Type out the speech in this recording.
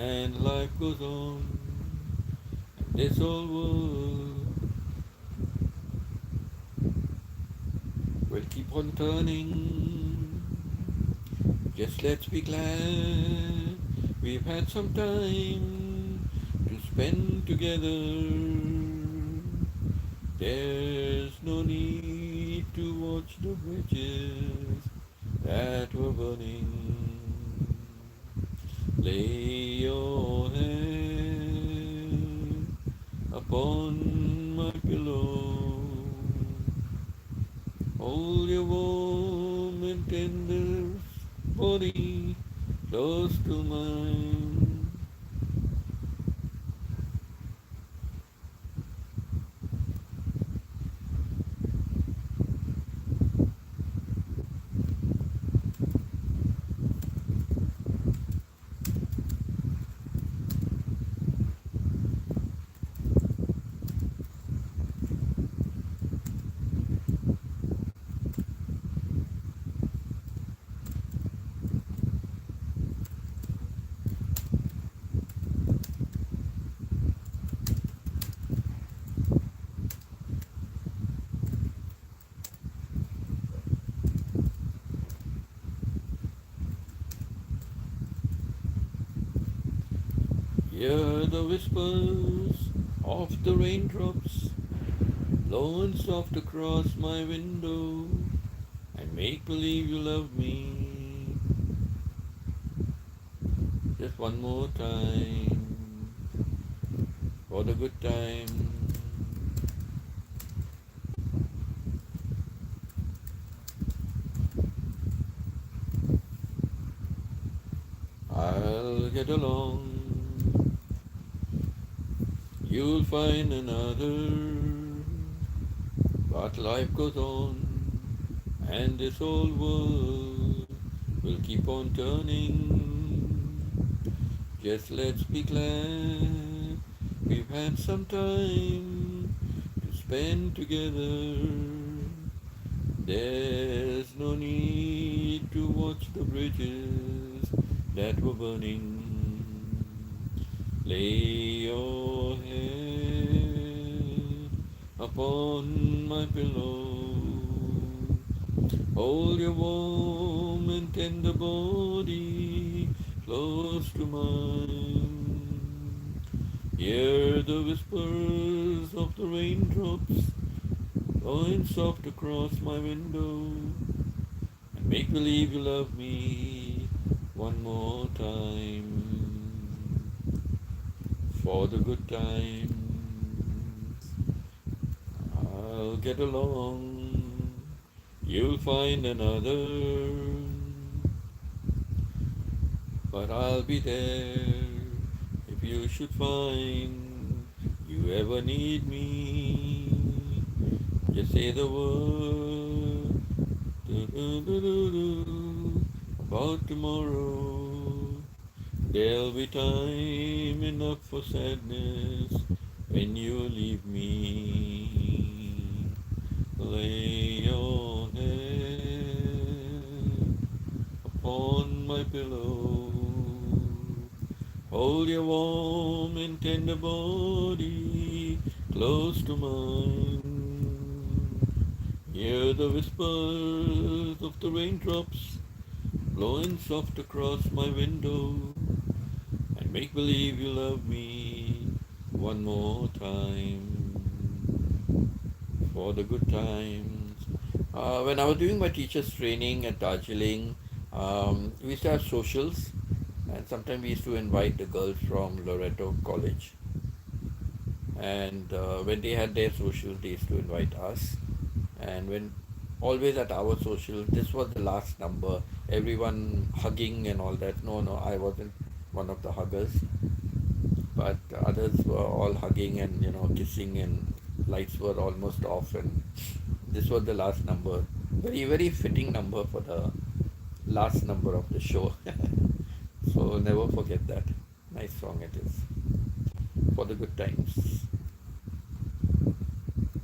and life goes on. This old world will keep on turning. Just let's be glad we've had some time to spend together. There's no need to watch the bridges that were burning. Lay your head upon my pillow. Hold your warm and tender body close to mine. Hear the whispers of the raindrops blowing soft across my window, and make believe you love me. Just one more time for the good time. I'll get along. You'll find another, but life goes on, and this old world will keep on turning. Just let's be glad we've had some time to spend together. There's no need to watch the bridges that were burning. Lay your head upon my pillow. Hold your warm and tender body close to mine. Hear the whispers of the raindrops blowing soft across my window, and make believe you love me one more time for the good times. I'll get along. You'll find another, but I'll be there if you should find you ever need me. Just say the word about tomorrow. There'll be time enough for sadness when you leave me. Lay your head upon my pillow. Hold your warm and tender body close to mine. Hear the whispers of the raindrops blowing soft across my window, and make believe you love me one more time for the good times. When I was doing my teacher's training at Darjeeling, we used to have socials, and sometimes we used to invite the girls from Loreto College. And when they had their socials, they used to invite us. And when always at our social, this was the last number. Everyone hugging and all that. No, I wasn't one of the huggers, but others were all hugging and kissing, and lights were almost off, and this was the last number. Very fitting number for the last number of the show. So never forget that. Nice song it is for the good times.